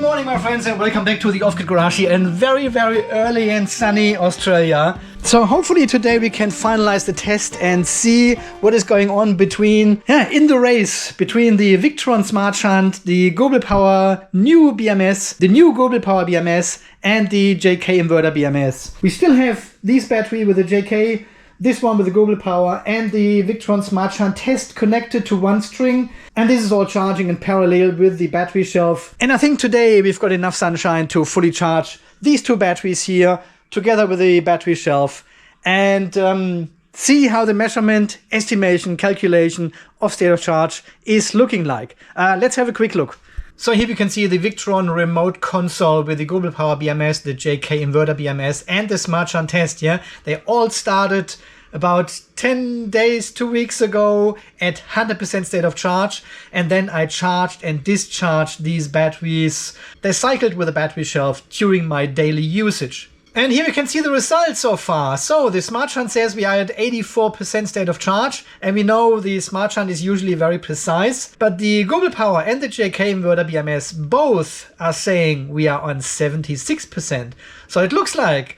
morning, my friends, and welcome back to the Off-Grid Garage here in very, very early and sunny Australia. So hopefully today we can finalize the test and see what is going on between, in the race between the Victron Smart Shunt, the Gobelpower new BMS, the new Gobelpower BMS, and the JK Inverter-BMS. We still have this battery with the JK, this one with the Gobelpower, and the Victron Smart Shunt test connected to one string. And this is all charging in parallel with the battery shelf. And I think today we've got enough sunshine to fully charge these two batteries here together with the battery shelf and see how the measurement, estimation, calculation of state of charge is looking like. Let's have a quick look. So here we can see the Victron remote console with the Gobelpower BMS, the JK Inverter-BMS, and the Smart Shunt test. Yeah, they all started about 10 days, 2 weeks ago at 100% state of charge, and then I charged and discharged these batteries. They cycled with the battery shelf during my daily usage. And here we can see the results so far. So the Smart Shunt says we are at 84% state of charge, and we know the Smart Shunt is usually very precise, but the Gobelpower and the JK Inverter-BMS both are saying we are on 76%. So it looks like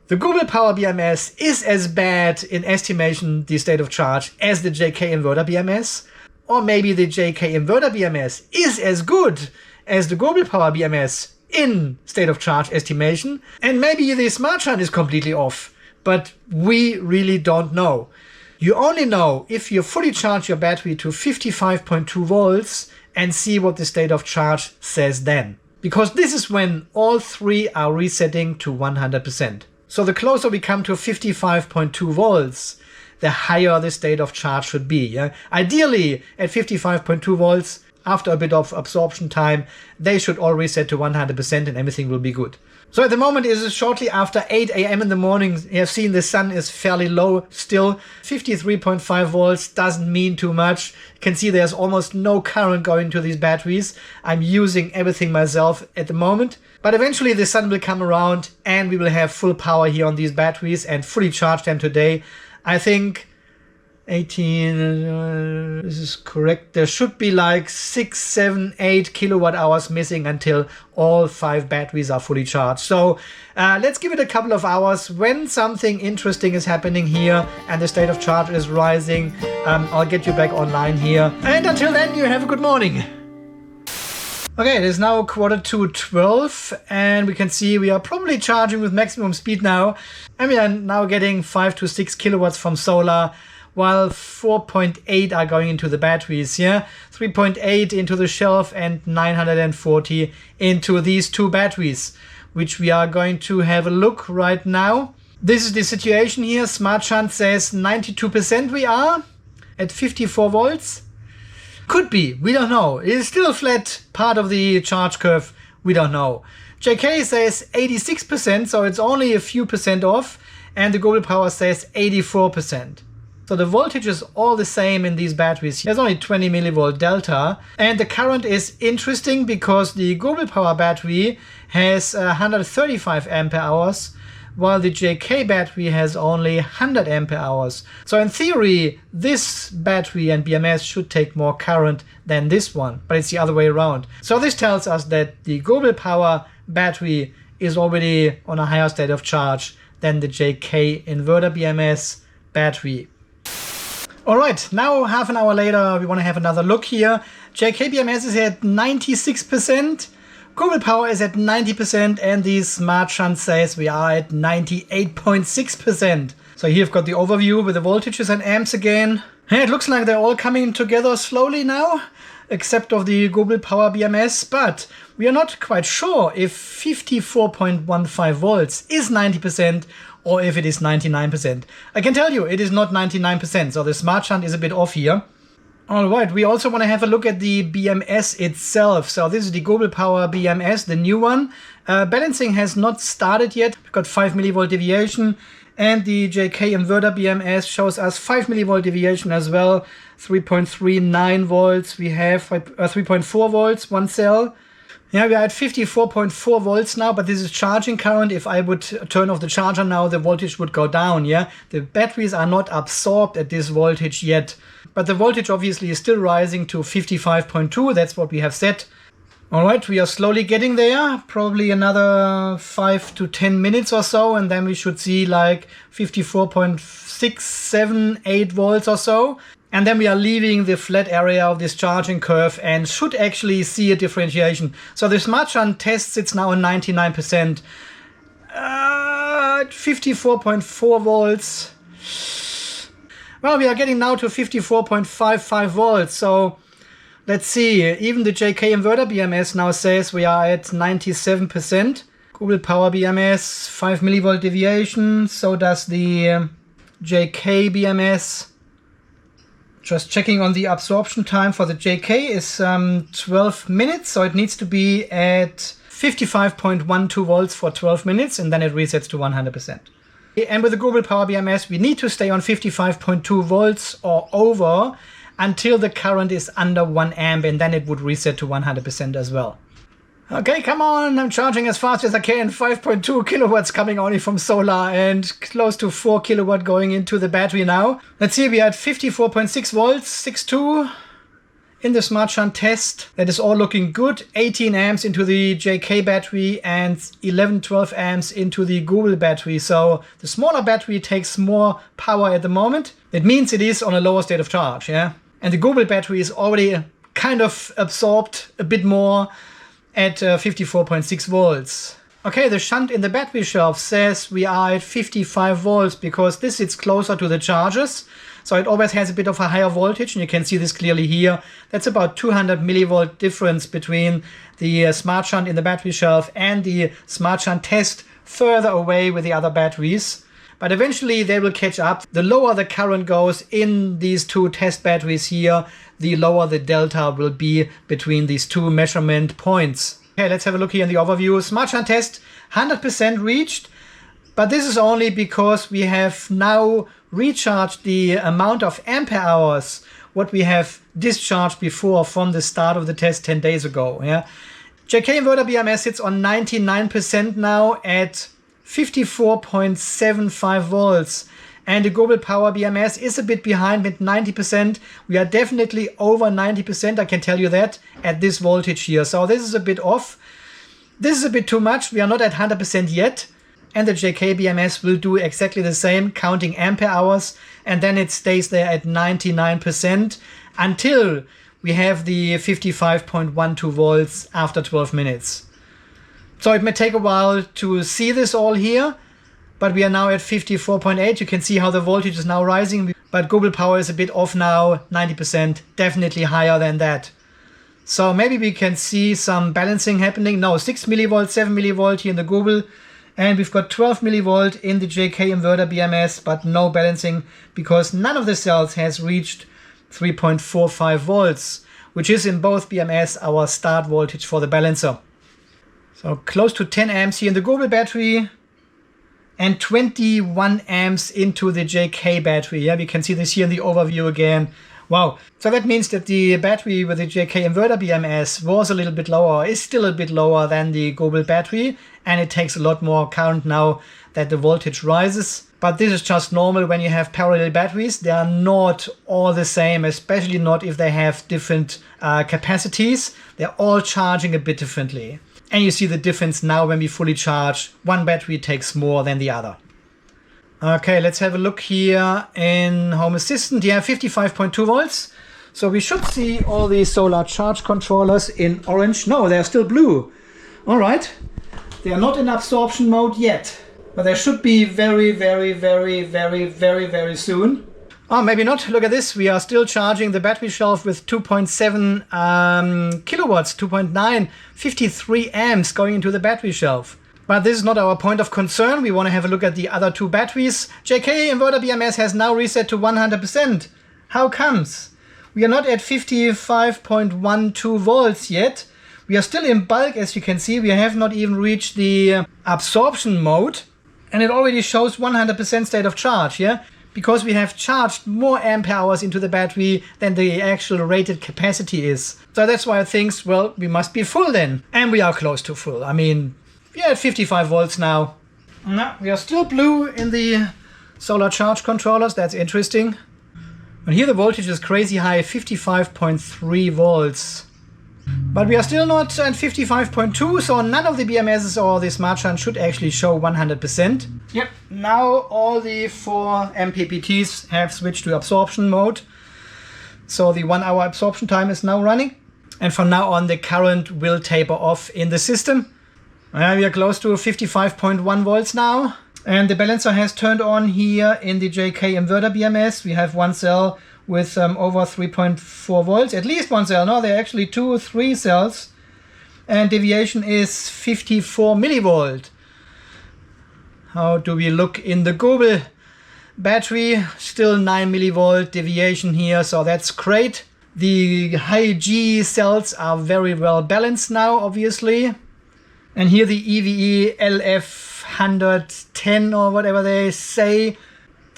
the Gobelpower BMS is as bad in estimation the state of charge as the JK Inverter-BMS, or maybe the JK Inverter-BMS is as good as the Gobelpower BMS in state of charge estimation, and maybe the Smart Shunt is completely off, but we really don't know. You only know if you fully charge your battery to 55.2 volts and see what the state of charge says then, because this is when all three are resetting to 100%. So the closer we come to 55.2 volts, the higher the state of charge should be. Yeah? Ideally, at 55.2 volts, after a bit of absorption time, they should all reset to 100% and everything will be good. So at the moment it is shortly after 8 AM in the morning. You have seen the sun is fairly low still. 53.5 volts doesn't mean too much. You can see there's almost no current going to these batteries. I'm using everything myself at the moment. But eventually the sun will come around and we will have full power here on these batteries and fully charge them today. I think 18, this is correct. There should be like 6, 7, 8 kilowatt hours missing until all 5 batteries are fully charged. So let's give it a couple of hours. When something interesting is happening here and the state of charge is rising, I'll get you back online here. And until then, you have a good morning. Okay, it is now 11:45 and we can see we are probably charging with maximum speed now. And we are now getting 5 to 6 kilowatts from solar, while 4.8 are going into the batteries, yeah? 3.8 into the shelf and 940 into these two batteries, which we are going to have a look right now. This is the situation here. Smart Shunt says 92% we are at 54 volts. Could be, we don't know. It is still a flat part of the charge curve, we don't know. JK says 86%, so it's only a few percent off, and the Gobelpower says 84%. So the voltage is all the same in these batteries. There's only 20 millivolt delta. And the current is interesting because the Gobelpower battery has 135 ampere hours, while the JK battery has only 100 ampere hours. So in theory, this battery and BMS should take more current than this one, but it's the other way around. So this tells us that the Gobelpower battery is already on a higher state of charge than the JK Inverter-BMS battery. Alright, now half an hour later we want to have another look here. JK-BMS is at 96%, Gobelpower is at 90%, and the Smart Shunt says we are at 98.6%. So here you've got the overview with the voltages and amps again. And it looks like they're all coming together slowly now, except of the Gobelpower BMS, but we are not quite sure if 54.15 volts is 90% or if it is 99%. I can tell you it is not 99%, so the Smart Shunt is a bit off here. Alright, we also want to have a look at the BMS itself. So this is the Gobelpower BMS, the new one. Balancing has not started yet. We've got 5 millivolt deviation, and the JK Inverter BMS shows us 5 millivolt deviation as well. 3.39 volts. We have 3.4 volts, one cell. Yeah, we are at 54.4 volts now, but this is charging current. If I would turn off the charger now, the voltage would go down, yeah? The batteries are not absorbed at this voltage yet, but the voltage obviously is still rising to 55.2. That's what we have set. All right, we are slowly getting there, probably another 5 to 10 minutes or so, and then we should see like 54.678 volts or so. And then we are leaving the flat area of this charging curve and should actually see a differentiation. So the Smart Shunt tests, it's now on 99%. 54.4 volts. Well, we are getting now to 54.55 volts, so let's see, even the JK Inverter-BMS now says we are at 97%. Gobelpower BMS, 5 millivolt deviation, so does the JK-BMS. Just checking on the absorption time for the JK is 12 minutes, so it needs to be at 55.12 volts for 12 minutes, and then it resets to 100%. And with the Gobelpower BMS, we need to stay on 55.2 volts or over until the current is under 1 amp, and then it would reset to 100% as well. Okay, come on, I'm charging as fast as I can. 5.2 kilowatts coming only from solar and close to 4 kilowatt going into the battery now. Let's see, we are at 54.6 volts, 6.2 in the Smart Shunt test. That is all looking good. 18 amps into the JK battery and 11-12 amps into the Gobel battery. So the smaller battery takes more power at the moment. It means it is on a lower state of charge, yeah? And the Gobel battery is already kind of absorbed a bit more at 54.6 volts. Okay, the shunt in the battery shelf says we are at 55 volts because this sits closer to the chargers. So it always has a bit of a higher voltage, and you can see this clearly here. That's about 200 millivolt difference between the Smart Shunt in the battery shelf and the Smart Shunt test further away with the other batteries. But eventually they will catch up. The lower the current goes in these two test batteries here, the lower the delta will be between these two measurement points. Okay, let's have a look here in the overview. Smart Shunt test, 100% reached. But this is only because we have now recharged the amount of ampere hours what we have discharged before from the start of the test 10 days ago. Yeah, JK Inverter-BMS sits on 99% now at 54.75 volts. And the Gobelpower BMS is a bit behind with 90%. We are definitely over 90%, I can tell you that, at this voltage here. So this is a bit off. This is a bit too much. We are not at 100% yet. And the JK-BMS will do exactly the same, counting ampere hours. And then it stays there at 99% until we have the 55.12 volts after 12 minutes. So it may take a while to see this all here. But we are now at 54.8. You can see how the voltage is now rising. But Gobelpower is a bit off now, 90%, definitely higher than that. So maybe we can see some balancing happening. No, 6 millivolt, 7 millivolt here in the Gobel. And we've got 12 millivolt in the JK Inverter-BMS, but no balancing because none of the cells has reached 3.45 volts, which is in both BMS our start voltage for the balancer. So close to 10 amps here in the Gobel battery and 21 amps into the JK battery. Yeah, we can see this here in the overview again. Wow. So that means that the battery with the JK Inverter-BMS was a little bit lower, is still a bit lower than the Gobel battery, and it takes a lot more current now that the voltage rises. But this is just normal when you have parallel batteries. They are not all the same, especially not if they have different capacities. They're all charging a bit differently. And you see the difference now when we fully charge. One battery takes more than the other. Okay, let's have a look here in Home Assistant. Yeah, 55.2 volts. So we should see all the solar charge controllers in orange. No, they're still blue. All right. They are not in absorption mode yet. But they should be very, very, very, very, very, very soon. Oh, maybe not. Look at this. We are still charging the battery shelf with 2.7 kilowatts, 2.9, 53 amps going into the battery shelf. But this is not our point of concern. We want to have a look at the other two batteries. JK Inverter-BMS has now reset to 100%. How comes? We are not at 55.12 volts yet. We are still in bulk, as you can see. We have not even reached the absorption mode. And it already shows 100% state of charge, yeah? Because we have charged more ampere hours into the battery than the actual rated capacity is. So that's why I think, well, we must be full then. And we are close to full. I mean, we are at 55 volts now. No, we are still blue in the solar charge controllers. That's interesting. And here the voltage is crazy high, 55.3 volts. But we are still not at 55.2, so none of the BMSs or the Smart Shunt should actually show 100%. Yep, now all the 4 MPPTs have switched to absorption mode. So the 1 hour absorption time is now running. And from now on, the current will taper off in the system. We are close to 55.1 volts now. And the balancer has turned on here in the JK Inverter-BMS. We have one cell with over 3.4 volts, at least one cell. No, there are actually 2 or 3 cells. And deviation is 54 millivolt. How do we look in the Gobel battery? Still 9 millivolt deviation here, so that's great. The high G cells are very well balanced now, obviously. And here the EVE LF 110 or whatever they say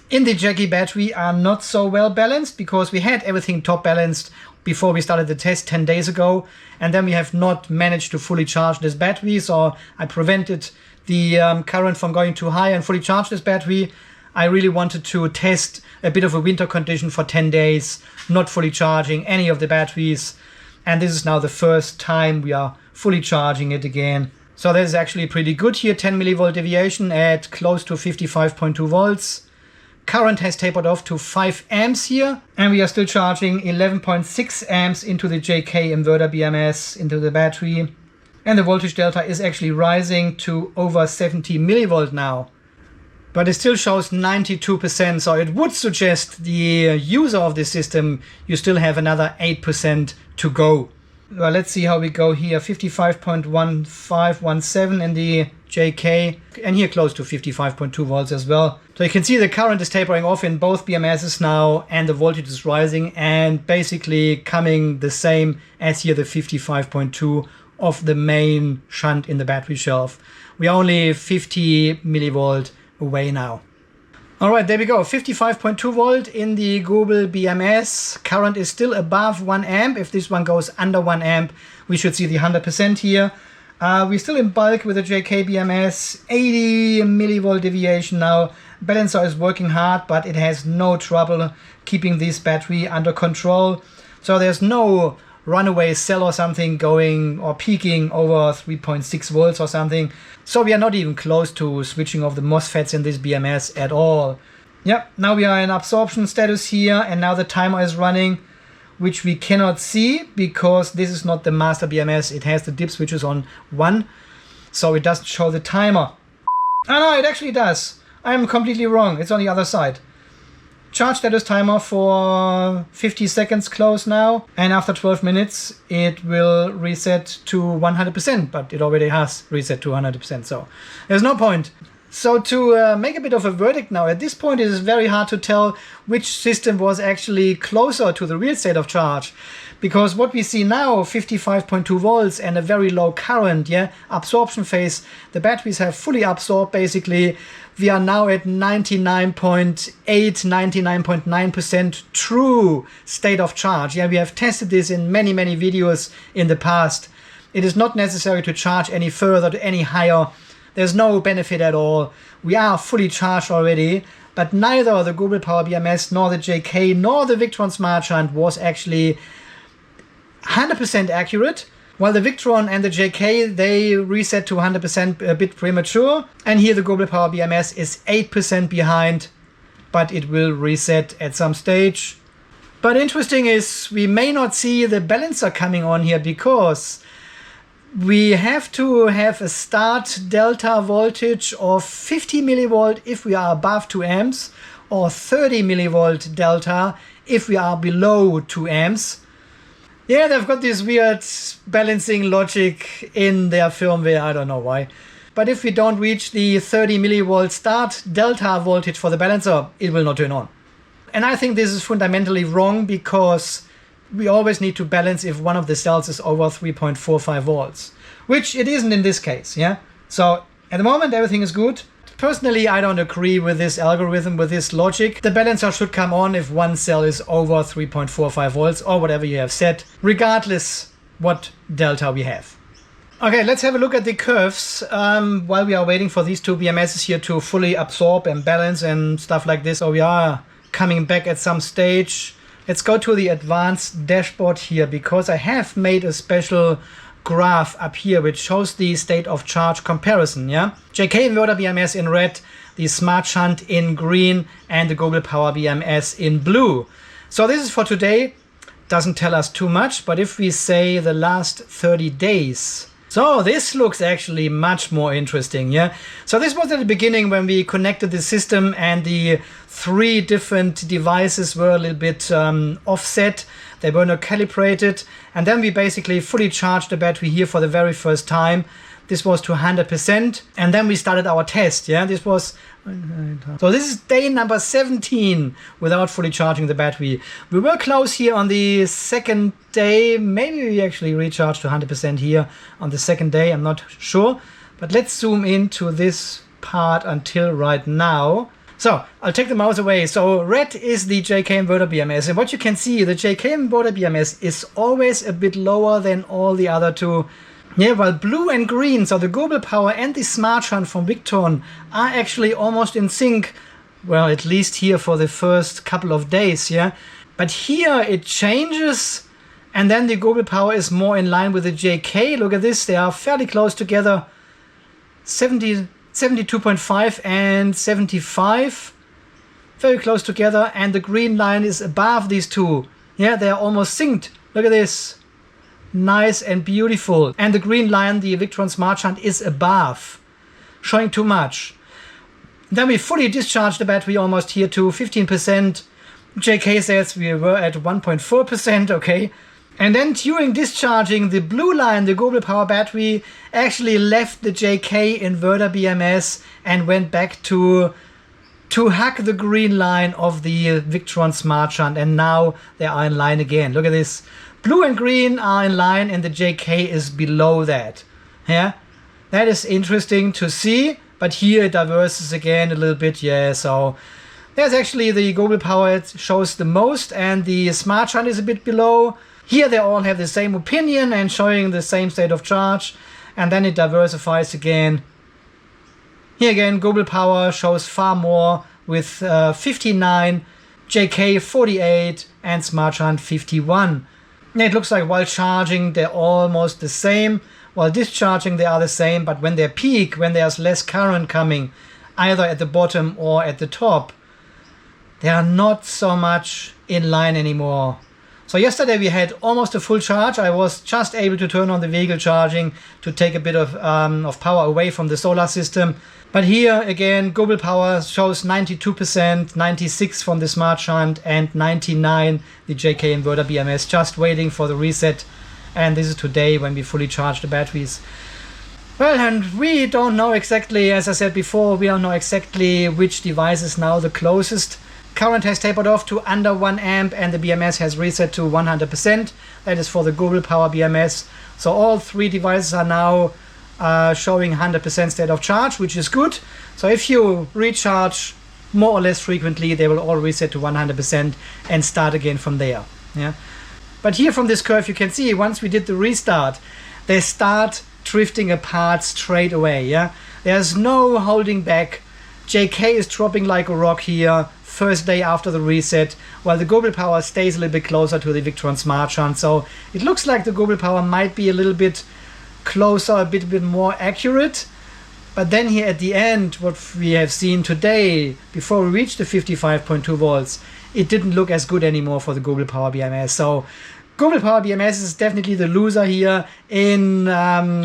in the JK battery are not so well balanced, because we had everything top balanced before we started the test 10 days ago, and then we have not managed to fully charge this battery. So I prevented the current from going too high and fully charge this battery. I really wanted to test a bit of a winter condition for 10 days, not fully charging any of the batteries. And this is now the first time we are fully charging it again. So that is actually pretty good here, 10 millivolt deviation at close to 55.2 volts. Current has tapered off to 5 amps here, and we are still charging 11.6 amps into the JK Inverter-BMS, into the battery. And the voltage delta is actually rising to over 70 millivolt now. But it still shows 92%, so it would suggest the user of the system, you still have another 8% to go. Well, let's see how we go here. 55.1517 in the JK, and here close to 55.2 volts as well. So you can see the current is tapering off in both BMSs now, and the voltage is rising and basically coming the same as here, the 55.2 of the main shunt in the battery shelf. We are only 50 millivolt away now. All right, there we go. 55.2 volt in the Gobel BMS. Current is still above 1 amp. If this one goes under 1 amp, we should see the 100% here. We're still in bulk with the JK-BMS. 80 millivolt deviation now. Balancer is working hard, but it has no trouble keeping this battery under control. So there's no runaway cell or something going or peaking over 3.6 volts or something. So we are not even close to switching off the MOSFETs in this BMS at all. Yep, now we are in absorption status here, and now the timer is running, which we cannot see because this is not the master BMS. It has the dip switches on 1, so it doesn't show the timer. Oh no, it actually does. I'm completely wrong. It's on the other side. Charge status timer for 50 seconds close now, and after 12 minutes it will reset to 100%, but it already has reset to 100%, so there's no point. So to make a bit of a verdict now, at this point it is very hard to tell which system was actually closer to the real state of charge. Because what we see now, 55.2 volts and a very low current, yeah, absorption phase, the batteries have fully absorbed basically. We are now at 99.8, 99.9% true state of charge. Yeah, we have tested this in many videos in the past. It is not necessary to charge any further, to any higher. There's no benefit at all. We are fully charged already, but neither the Gobelpower BMS nor the JK nor the Victron Smart Shunt was actually 100% accurate, while the Victron and the JK, they reset to 100% a bit premature, and here the Gobelpower BMS is 8% behind, but it will reset at some stage. But interesting is we may not see the balancer coming on here, because we have to have a start delta voltage of 50 millivolt if we are above 2 amps, or 30 millivolt delta if we are below 2 amps. Yeah, they've got this weird balancing logic in their firmware, I don't know why. But if we don't reach the 30 millivolt start delta voltage for the balancer, it will not turn on. And I think this is fundamentally wrong, because we always need to balance if one of the cells is over 3.45 volts, which it isn't in this case, yeah? So at the moment, everything is good. Personally, I don't agree with this algorithm, with this logic. The balancer should come on if one cell is over 3.45 volts or whatever you have set, regardless what delta we have. Okay, let's have a look at the curves while we are waiting for these two BMSs here to fully absorb and balance and stuff like this. So we are coming back at some stage. Let's go to the advanced dashboard here, because I have made a special graph up here which shows the state of charge comparison. Yeah, JK Inverter BMS in red, the Smart Shunt in green, and the Gobelpower BMS in blue. So this is for today. Doesn't tell us too much, but if we say the last 30 days, so this looks actually much more interesting. Yeah, so this was at the beginning when we connected the system and the 3 different devices were a little bit offset. They were not calibrated, and then we basically fully charged the battery here for the very first time. This was to 100%, and then we started our test. Yeah, this was, so this is day number 17 without fully charging the battery. We were close here on the second day. Maybe we actually recharged to 100% here on the second day, I'm not sure. But let's zoom into this part until right now. So I'll take the mouse away. So red is the JK Inverter BMS, and what you can see, the JK Inverter BMS is always a bit lower than all the other 2. Yeah, while blue and green, so the Gobelpower and the Smart Shunt from Victron are actually almost in sync. Well, at least here for the first couple of days, yeah. But here it changes, and then the Gobelpower is more in line with the JK. Look at this, they are fairly close together. 72.5 and 75. Very close together, and the green line is above these 2. Yeah, they are almost synced. Look at this. Nice and beautiful. And the green line, the Victron Smart Shunt, is above, showing too much. Then we fully discharged the battery almost here to 15%. JK says we were at 1.4%, okay. And then during discharging, the blue line, the Gobelpower battery, actually left the JK Inverter BMS and went back to hug the green line of the Victron Smart Shunt, and now they are in line again. Look at this. Blue and green are in line, and the JK is below that. Yeah, that is interesting to see. But here it diverges again a little bit. Yeah, so there's actually the Gobelpower, it shows the most, and the Smart Shunt is a bit below. Here they all have the same opinion and showing the same state of charge, and then it diversifies again. Here again, Gobelpower shows far more with 59, JK 48, and Smart Shunt 51. It looks like while charging they're almost the same, while discharging they are the same, but when they peak, when there's less current coming, either at the bottom or at the top, they are not so much in line anymore. So yesterday we had almost a full charge. I was just able to turn on the vehicle charging to take a bit of power away from the solar system. But here again, Gobelpower shows 92%, 96 from the Smart Shunt, and 99 the JK Inverter BMS, just waiting for the reset. And this is today when we fully charge the batteries. Well, and we don't know exactly, as I said before, we don't know exactly which device is now the closest. Current has tapered off to under 1 amp, and the BMS has reset to 100%. That is for the Gobelpower BMS. So all 3 devices are now showing 100% state of charge, which is good. So if you recharge more or less frequently, they will all reset to 100% and start again from there. Yeah. But here from this curve you can see, once we did the restart, they start drifting apart straight away. Yeah, there's no holding back. JK is dropping like a rock here first day after the reset, while the Gobelpower stays a little bit closer to the Victron Smart Shunt. So it looks like the Gobelpower might be a little bit closer, a bit more accurate. But then here at the end, what we have seen today, before we reached the 55.2 volts, it didn't look as good anymore for the Gobelpower BMS. So Gobelpower BMS is definitely the loser here in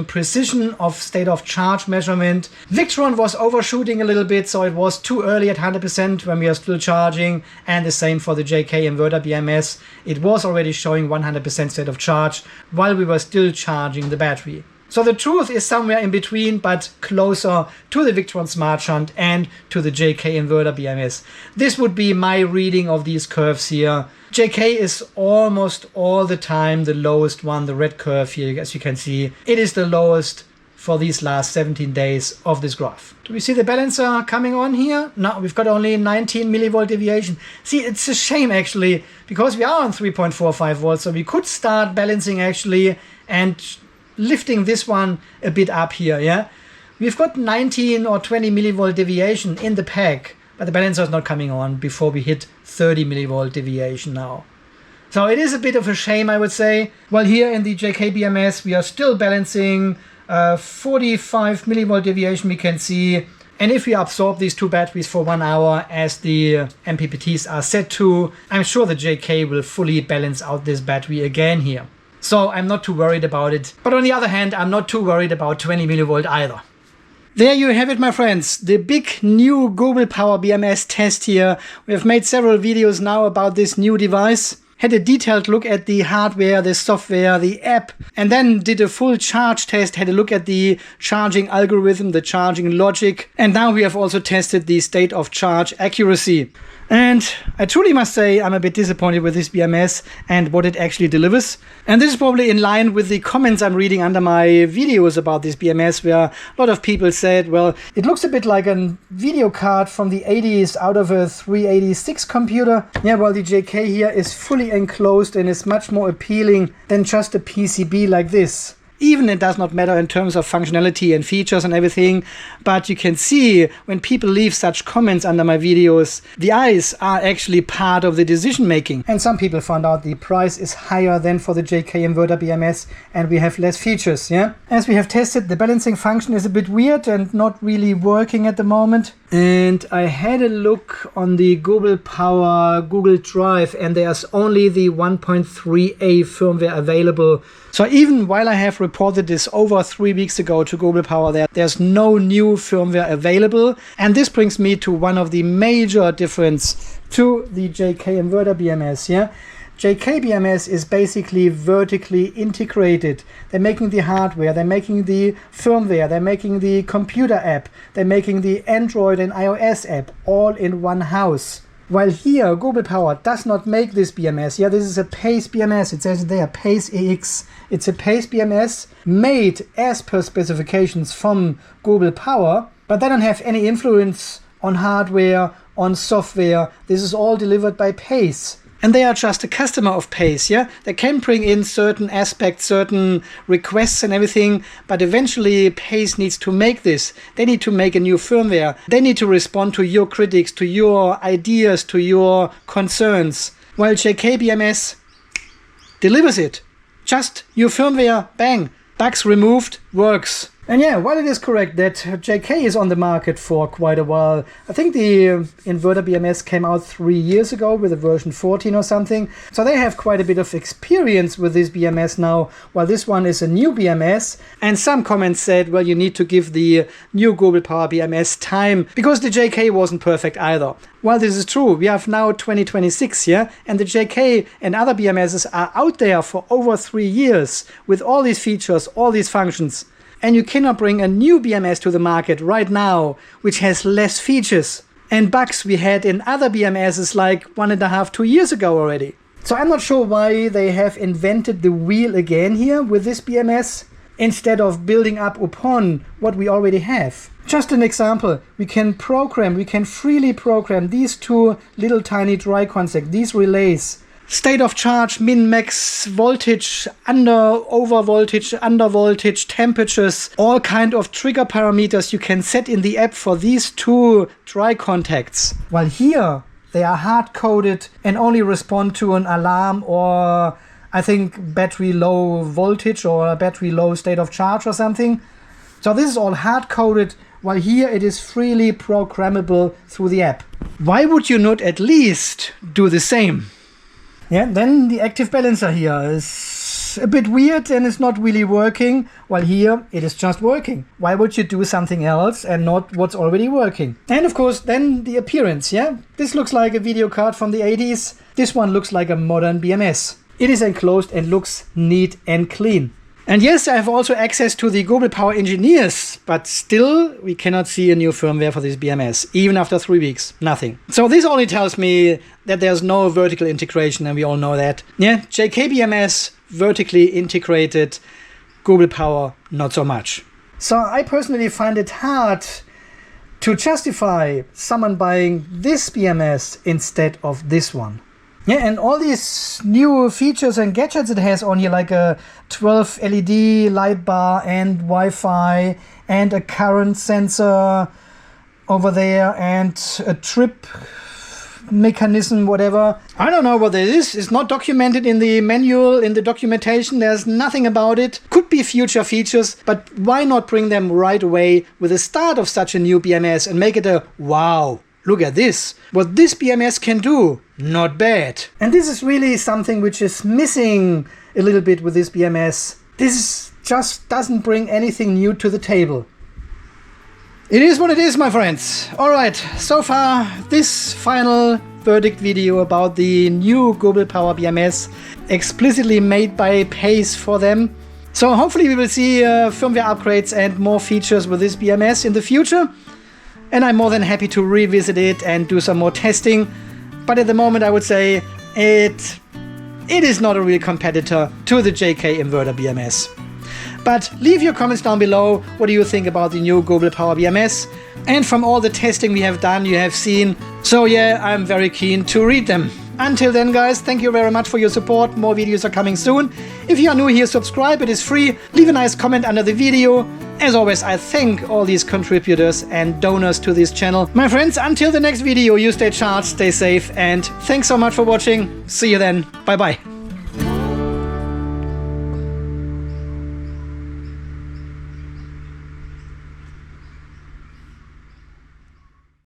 precision of state of charge measurement. Victron was overshooting a little bit, so it was too early at 100% when we are still charging, and the same for the JK Inverter BMS. It was already showing 100% state of charge while we were still charging the battery. So the truth is somewhere in between, but closer to the Victron Smart Shunt and to the JK Inverter BMS. This would be my reading of these curves here. JK is almost all the time the lowest one, the red curve here, as you can see. It is the lowest for these last 17 days of this graph. Do we see the balancer coming on here? No, we've got only 19 millivolt deviation. See, it's a shame actually, because we are on 3.45 volts, so we could start balancing actually and lifting this one a bit up here. Yeah, we've got 19 or 20 millivolt deviation in the pack, but the balancer is not coming on before we hit 30 millivolt deviation now. So it is a bit of a shame, I would say. Well, here in the JK-BMS, we are still balancing 45 millivolt deviation, we can see. And if we absorb these two batteries for 1 hour as the MPPTs are set to, I'm sure the JK will fully balance out this battery again here. So I'm not too worried about it. But on the other hand, I'm not too worried about 20 millivolt either. There you have it, my friends, the big new Gobelpower BMS test here. We have made several videos now about this new device. Had a detailed look at the hardware, the software, the app, and then did a full charge test, had a look at the charging algorithm, the charging logic, and now we have also tested the state of charge accuracy. And I truly must say I'm a bit disappointed with this BMS and what it actually delivers. And this is probably in line with the comments I'm reading under my videos about this BMS, where a lot of people said, well, it looks a bit like a video card from the 80s out of a 386 computer. Yeah, well, the JK here is fully enclosed and is much more appealing than just a PCB like this. Even it does not matter in terms of functionality and features and everything, but you can see when people leave such comments under my videos, the eyes are actually part of the decision making. And some people found out the price is higher than for the JK Inverter-BMS and we have less features, yeah? As we have tested, the balancing function is a bit weird and not really working at the moment. And I had a look on the Gobelpower Google Drive and there's only the 1.3a firmware available. So even while I have reported this over 3 weeks ago to Gobelpower, there's no new firmware available. And this brings me to one of the major difference to the JK Inverter-BMS, yeah? JK-BMS is basically vertically integrated. They're making the hardware, they're making the firmware, they're making the computer app, they're making the Android and iOS app all in one house. While here, Gobelpower does not make this BMS. Yeah, this is a PACE BMS. It says there, PACE EX. It's a PACE BMS made as per specifications from Gobelpower, but they don't have any influence on hardware, on software. This is all delivered by PACE. And they are just a customer of PACE, yeah? They can bring in certain aspects, certain requests and everything, but eventually PACE needs to make this. They need to make a new firmware. They need to respond to your critics, to your ideas, to your concerns. While JK-BMS delivers it. Just your firmware, bang, bugs removed, works. And yeah, while it is correct that JK is on the market for quite a while, I think the Inverter-BMS came out 3 years ago with a version 14 or something. So they have quite a bit of experience with this BMS now, while this one is a new BMS. And some comments said, well, you need to give the new Gobelpower BMS time because the JK wasn't perfect either. Well, this is true. We have now 2026, yeah? And the JK and other BMSs are out there for over 3 years with all these features, all these functions. And you cannot bring a new BMS to the market right now, which has less features and bugs we had in other BMSs like 1.5, 2 years ago already. So I'm not sure why they have invented the wheel again here with this BMS instead of building up upon what we already have. Just an example, we can freely program these two little tiny dry contacts, these relays. State of charge, min, max, voltage, over voltage, under voltage, temperatures, all kind of trigger parameters you can set in the app for these two dry contacts. While here they are hard-coded and only respond to an alarm or I think battery low voltage or a battery low state of charge or something. So this is all hard-coded, while here it is freely programmable through the app. Why would you not at least do the same? Yeah, then the active balancer here is a bit weird and it's not really working, while here it is just working. Why would you do something else and not what's already working? And of course, then the appearance, yeah? This looks like a video card from the 80s. This one looks like a modern BMS. It is enclosed and looks neat and clean. And yes, I have also access to the Gobelpower engineers, but still we cannot see a new firmware for this BMS, even after 3 weeks, nothing. So this only tells me that there's no vertical integration, and we all know that. Yeah, JK-BMS, vertically integrated, Gobelpower, not so much. So I personally find it hard to justify someone buying this BMS instead of this one. Yeah, and all these new features and gadgets it has on here, like a 12 LED light bar and Wi-Fi and a current sensor over there and a trip mechanism, whatever. I don't know what this is. It's not documented in the manual, in the documentation. There's nothing about it. Could be future features, but why not bring them right away with the start of such a new BMS and make it a wow. Look at this. What this BMS can do. Not bad. And this is really something which is missing a little bit with this BMS. This just doesn't bring anything new to the table. It is what it is, my friends. Alright, so far this final verdict video about the new Gobelpower BMS, explicitly made by Pace for them. So hopefully we will see firmware upgrades and more features with this BMS in the future. And I'm more than happy to revisit it and do some more testing. But at the moment I would say it is not a real competitor to the JK Inverter BMS. But leave your comments down below. What do you think about the new Gobelpower BMS? And from all the testing we have done, you have seen. So yeah, I'm very keen to read them. Until then, guys, thank you very much for your support. More videos are coming soon. If you are new here, subscribe. It is free. Leave a nice comment under the video. As always, I thank all these contributors and donors to this channel. My friends, until the next video, you stay charged, stay safe, and thanks so much for watching. See you then. Bye-bye.